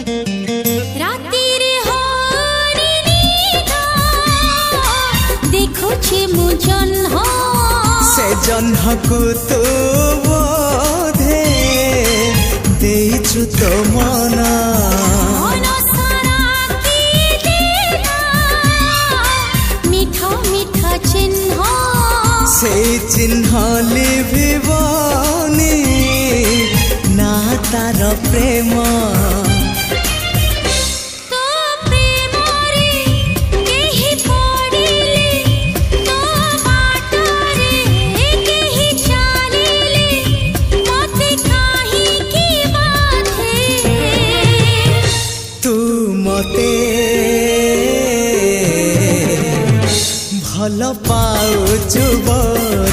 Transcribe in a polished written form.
रातिर हरिणीगा देखुछि मु जह्न से जह्नको तू बोधे देइछु तो मना मन सारा की देला मिठा मिठा चिन्ह से चिन्ह लिभिबनी ना तार प्रेम तो प्रेमरे केहि पड़िले तो बाटरे केहि चालिले मते काहिकी बाधे तू मते भल पाउछु बोधे।